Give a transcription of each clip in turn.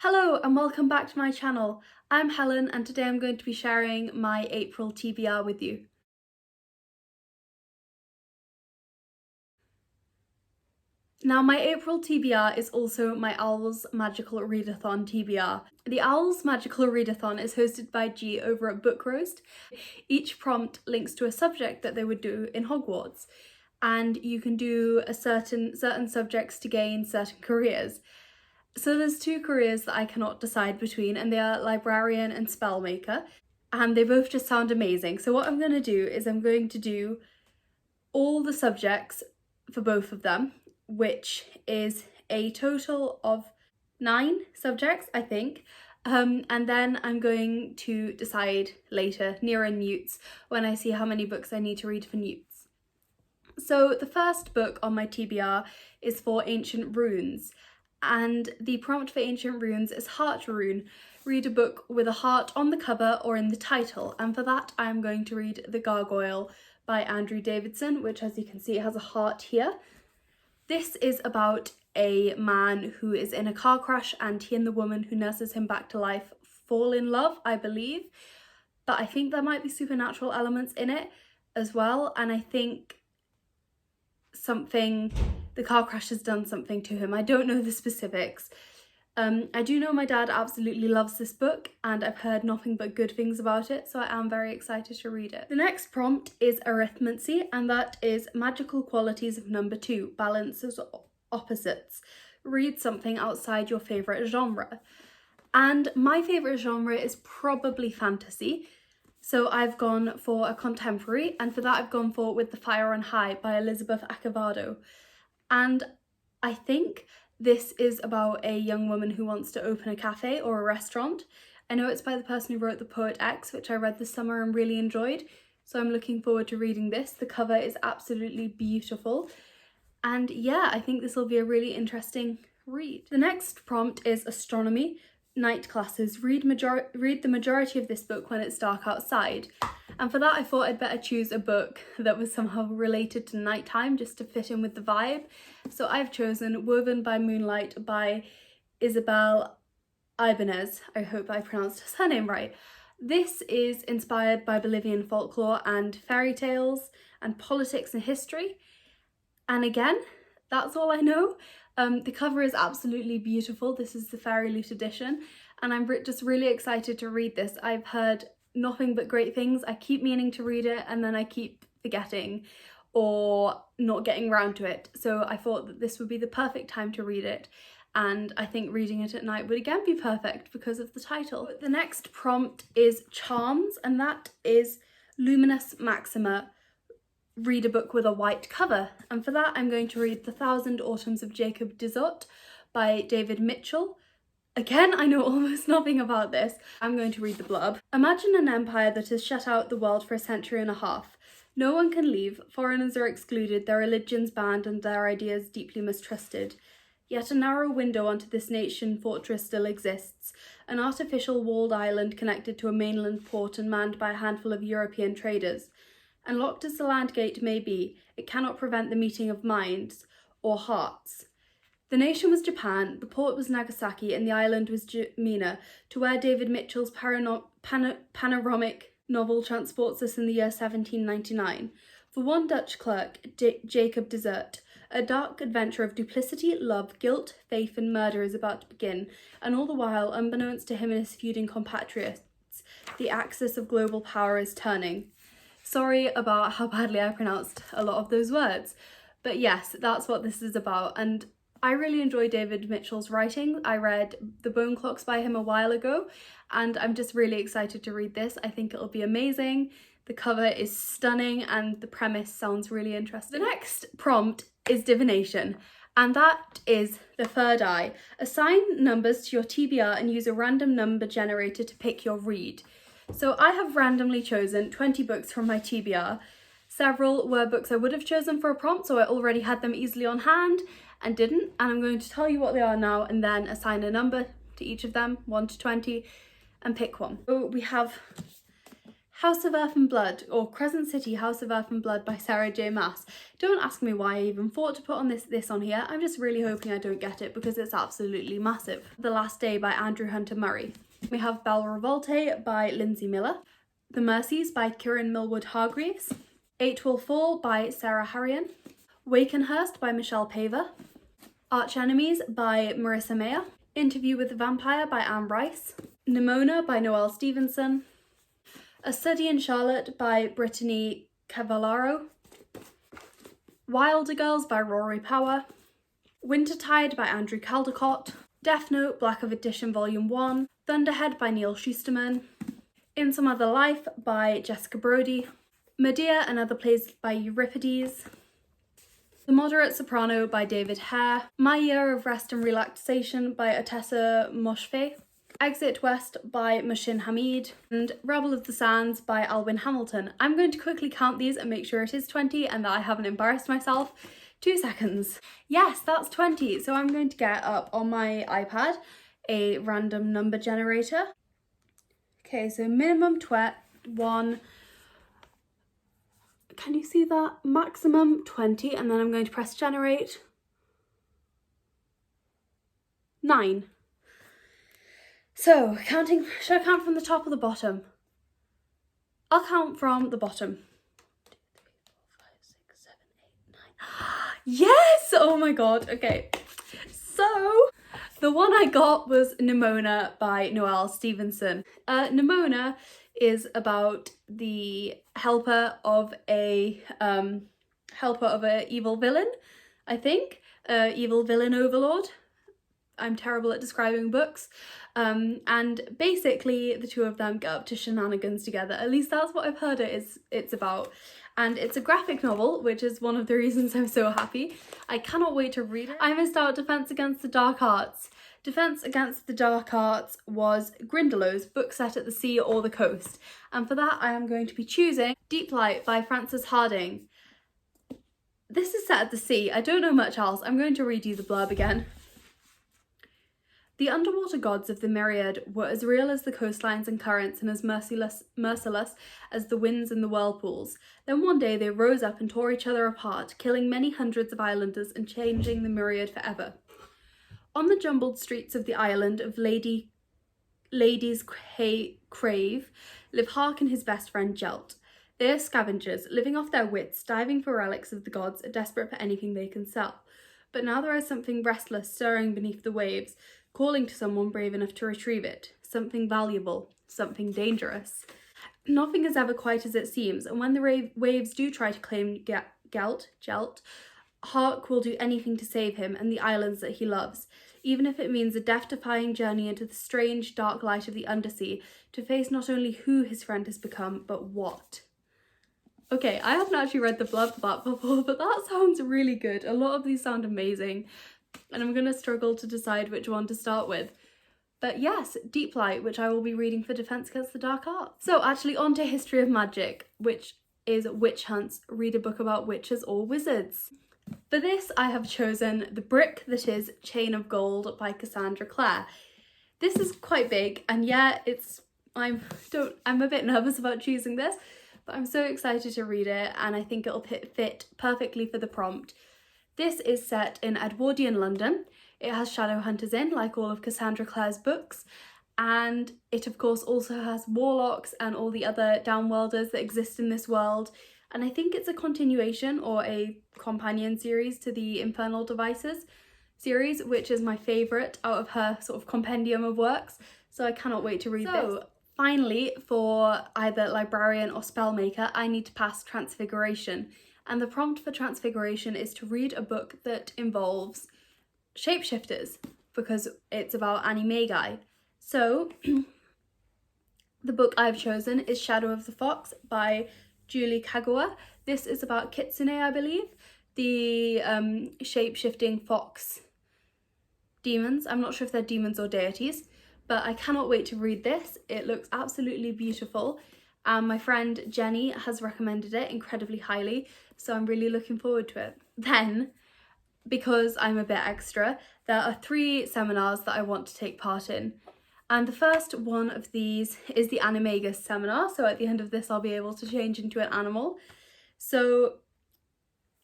Hello and welcome back to my channel. I'm Helen and today I'm going to be sharing my April TBR with you. Now my April TBR is also my Owls Magical Readathon TBR. The Owls Magical Readathon is hosted by G over at Book Roast. Each prompt links to a subject that they would do in Hogwarts, and you can do certain subjects to gain certain careers. So there's two careers that I cannot decide between, and they are librarian and spellmaker, and they both just sound amazing. So what I'm going to do is I'm going to do all the subjects for both of them, which is a total of 9 subjects, I think. And then I'm going to decide later, nearer Newts, when I see how many books I need to read for Newts. So the first book on my TBR is for Ancient Runes, and the prompt for Ancient Runes is Heart Rune. Read a book with a heart on the cover or in the title, and for that I'm going to read The Gargoyle by Andrew Davidson, which, as you can see, has a heart here. This is about a man who is in a car crash, and he and the woman who nurses him back to life fall in love, I believe, but I think there might be supernatural elements in it as well, and I think the car crash has done something to him. I don't know the specifics. I do know my dad absolutely loves this book and I've heard nothing but good things about it, so I am very excited to read it. The next prompt is arithmancy, and that is magical qualities of number 2, balances opposites. Read something outside your favourite genre. And my favourite genre is probably fantasy, so I've gone for a contemporary, and for that I've gone for With the Fire on High by Elizabeth Acevado. And I think this is about a young woman who wants to open a cafe or a restaurant. I know it's by the person who wrote The Poet X, which I read this summer and really enjoyed, so I'm looking forward to reading this. The cover is absolutely beautiful, and yeah, I think this will be a really interesting read. The next prompt is astronomy, night classes. Read the majority of this book when it's dark outside. And for that I thought I'd better choose a book that was somehow related to nighttime, just to fit in with the vibe. So I've chosen Woven by Moonlight by Isabel Ibanez. I hope I pronounced her name right. This is inspired by Bolivian folklore and fairy tales and politics and history. And again, that's all I know. The cover is absolutely beautiful. This is the Fairy Loot edition, and I'm just really excited to read this. I've heard nothing but great things. I keep meaning to read it and then I keep forgetting or not getting around to it. So I thought that this would be the perfect time to read it, and I think reading it at night would again be perfect because of the title. The next prompt is charms, and that is Luminous Maxima. Read a book with a white cover, and for that I'm going to read The Thousand Autumns of Jacob Dizot by David Mitchell. Again, I know almost nothing about this. I'm going to read the blurb. Imagine an empire that has shut out the world for a century and a half. No one can leave, foreigners are excluded, their religions banned and their ideas deeply mistrusted. Yet a narrow window onto this nation fortress still exists, an artificial walled island connected to a mainland port and manned by a handful of European traders. And locked as the land gate may be, it cannot prevent the meeting of minds, or hearts. The nation was Japan, the port was Nagasaki, and the island was Mina, to where David Mitchell's panoramic novel transports us in the year 1799. For one Dutch clerk, Jacob Dizot, a dark adventure of duplicity, love, guilt, faith, and murder is about to begin, and all the while, unbeknownst to him and his feuding compatriots, the axis of global power is turning. Sorry about how badly I pronounced a lot of those words, but yes, that's what this is about, and I really enjoy David Mitchell's writing. I read The Bone Clocks by him a while ago, and I'm just really excited to read this. I think it'll be amazing. The cover is stunning and the premise sounds really interesting. The next prompt is divination, and that is The Third Eye. Assign numbers to your TBR and use a random number generator to pick your read. So I have randomly chosen 20 books from my TBR. Several were books I would have chosen for a prompt, so I already had them easily on hand and didn't, and I'm going to tell you what they are now and then assign a number to each of them, 1 to 20, and pick one. So we have House of Earth and Blood, or Crescent City House of Earth and Blood by Sarah J Maas. Don't ask me why I even thought to put on this on here. I'm just really hoping I don't get it because it's absolutely massive. The Last Day by Andrew Hunter Murray. We have Belle Revolte by Lindsay Miller. The Mercies by Kieran Millwood Hargreaves. Eight Will Fall by Sarah Harrion. Wakenhurst by Michelle Paver. Arch Enemies by Marissa Mayer. Interview with the Vampire by Anne Rice. Nimona by Noelle Stevenson. A Study in Charlotte by Brittany Cavallaro. Wilder Girls by Rory Power. Wintertide by Andrew Caldecott. Death Note Black of Edition Volume 1. Thunderhead by Neil Schusterman. In Some Other Life by Jessica Brody. Medea and Other Plays by Euripides. The Moderate Soprano by David Hare. My Year of Rest and Relaxation by Atessa Moshfegh. Exit West by Mushin Hamid. And Rebel of the Sands by Alwyn Hamilton. I'm going to quickly count these and make sure it is 20 and that I haven't embarrassed myself. 2 seconds. Yes, that's 20. So I'm going to get up on my iPad a random number generator. Okay, so minimum 1. Can you see that? Maximum 20, and then I'm going to press generate. 9. So, counting, should I count from the top or the bottom? I'll count from the bottom. 2, 3, 4, 5, 6, 7, 8, 9. Yes! Oh my god, okay. So, the one I got was Nimona by Noelle Stevenson. Nimona is about the helper of a evil villain, I think. Evil villain overlord. I'm terrible at describing books. And basically the two of them get up to shenanigans together. At least that's what I've heard it's about. And it's a graphic novel, which is one of the reasons I'm so happy. I cannot wait to read it. I missed out Defense Against the Dark Arts. Defense Against the Dark Arts was Grindelow's book set at the sea or the coast. And for that I am going to be choosing Deep Light by Frances Hardinge. This is set at the sea. I don't know much else. I'm going to read you the blurb again. The underwater gods of the myriad were as real as the coastlines and currents and as merciless as the winds and the whirlpools. Then one day they rose up and tore each other apart, killing many hundreds of islanders and changing the myriad forever. On the jumbled streets of the island of Ladies Crave live Hark and his best friend Jelt. They are scavengers, living off their wits, diving for relics of the gods, desperate for anything they can sell. But now there is something restless stirring beneath the waves, calling to someone brave enough to retrieve it. Something valuable, something dangerous. Nothing is ever quite as it seems, and when the waves do try to claim Jelt, Hark will do anything to save him and the islands that he loves, even if it means a death-defying journey into the strange, dark light of the undersea to face not only who his friend has become, but what. Okay, I haven't actually read the blurb for that before, but that sounds really good. A lot of these sound amazing, and I'm going to struggle to decide which one to start with. But yes, Deep Light, which I will be reading for Defense Against the Dark Arts. So actually on to History of Magic, which is Witch Hunts. Read a book about witches or wizards. For this, I have chosen The Brick That Is Chain of Gold by Cassandra Clare. This is quite big, and yeah, I'm a bit nervous about choosing this, but I'm so excited to read it, and I think it'll fit perfectly for the prompt. This is set in Edwardian London. It has shadow hunters in, like all of Cassandra Clare's books, and it of course also has warlocks and all the other downworlders that exist in this world. And I think it's a continuation or a companion series to the Infernal Devices series, which is my favourite out of her sort of compendium of works. So I cannot wait to read this. Finally, for either librarian or spellmaker, I need to pass Transfiguration. And the prompt for Transfiguration is to read a book that involves shapeshifters, because it's about animagi. So the book I've chosen is Shadow of the Fox by Julie Kagawa. This is about kitsune, I believe, the shape-shifting fox demons. I'm not sure if they're demons or deities, but I cannot wait to read this. It looks absolutely beautiful, and my friend Jenny has recommended it incredibly highly, so I'm really looking forward to it. Then, because I'm a bit extra, there are 3 seminars that I want to take part in. And the first one of these is the Animagus seminar. So at the end of this, I'll be able to change into an animal. So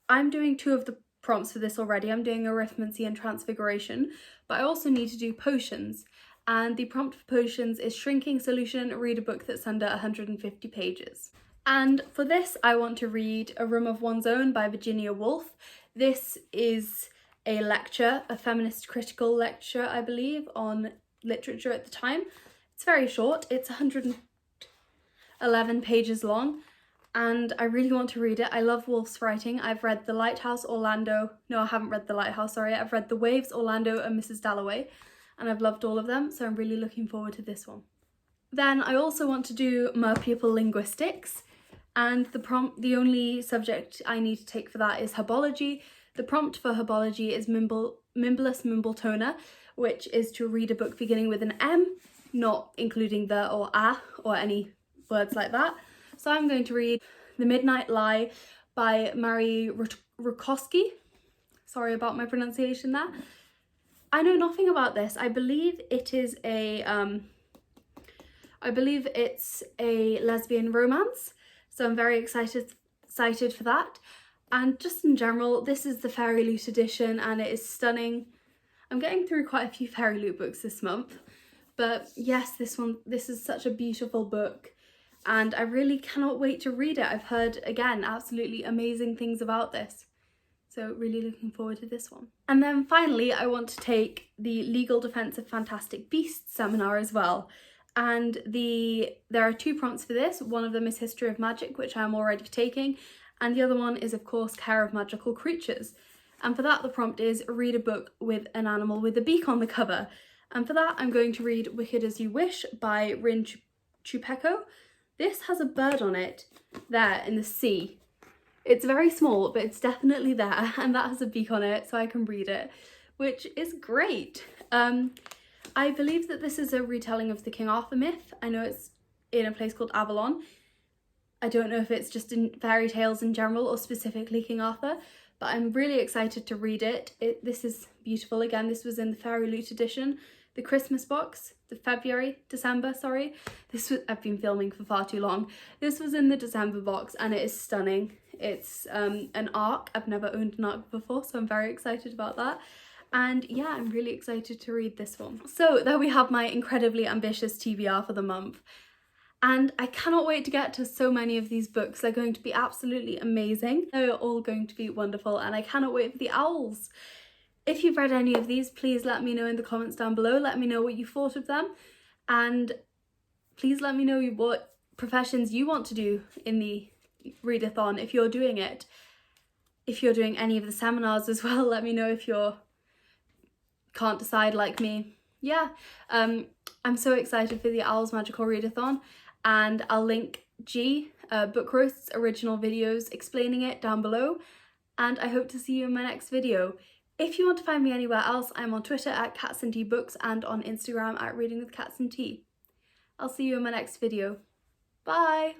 I'm doing 2 of the prompts for this already. I'm doing arithmancy and transfiguration, but I also need to do potions. And the prompt for potions is shrinking solution, read a book that's under 150 pages. And for this, I want to read A Room of One's Own by Virginia Woolf. This is a lecture, a feminist critical lecture, I believe, on literature at the time. It's very short, it's 111 pages long, and I really want to read it. I love Woolf's writing. I've read The Lighthouse, Orlando. No, I haven't read The Lighthouse, sorry. I've read The Waves, Orlando, and Mrs. Dalloway, and I've loved all of them, so I'm really looking forward to this one. Then I also want to do Mer Pupil Linguistics, and the only subject I need to take for that is herbology. The prompt for herbology is Mimblus Mimbletoner, which is to read a book beginning with an M, not including the or a or any words like that. So I'm going to read The Midnight Lie by Mary Rutkowski. Sorry about my pronunciation there. I know nothing about this. I believe it's a lesbian romance, so I'm very excited for that. And just in general, this is the Fairy Loot edition and it is stunning. I'm getting through quite a few Fairy Loot books this month, but yes, this is such a beautiful book and I really cannot wait to read it. I've heard, again, absolutely amazing things about this. So really looking forward to this one. And then finally, I want to take the Legal Defense of Fantastic Beasts seminar as well. And there are 2 prompts for this. One of them is History of Magic, which I'm already taking, and the other one is, of course, Care of Magical Creatures. And for that, the prompt is read a book with an animal with a beak on the cover. And for that, I'm going to read Wicked As You Wish by Rin Chupeco. This has a bird on it there in the sea. It's very small, but it's definitely there, and that has a beak on it, so I can read it, which is great. I believe that this is a retelling of the King Arthur myth. I know it's in a place called Avalon. I don't know if it's just in fairy tales in general or specifically King Arthur, but I'm really excited to read it. This is beautiful. Again, this was in the Fairy Loot edition, the Christmas box, December, sorry. I've been filming for far too long. This was in the December box and it is stunning. It's an ARC. I've never owned an ARC before, so I'm very excited about that. And yeah, I'm really excited to read this one. So there we have my incredibly ambitious TBR for the month. And I cannot wait to get to so many of these books. They're going to be absolutely amazing. They're all going to be wonderful and I cannot wait for the owls. If you've read any of these, please let me know in the comments down below. Let me know what you thought of them. And please let me know what professions you want to do in the readathon if you're doing it. If you're doing any of the seminars as well, let me know if you can't decide like me. Yeah, I'm so excited for the Owls Magical Readathon, and I'll link Book Roast's original videos explaining it down below, and I hope to see you in my next video. If you want to find me anywhere else, I'm on Twitter at catsandteabooks and on Instagram at readingwithcatsandtea. I'll see you in my next video. Bye!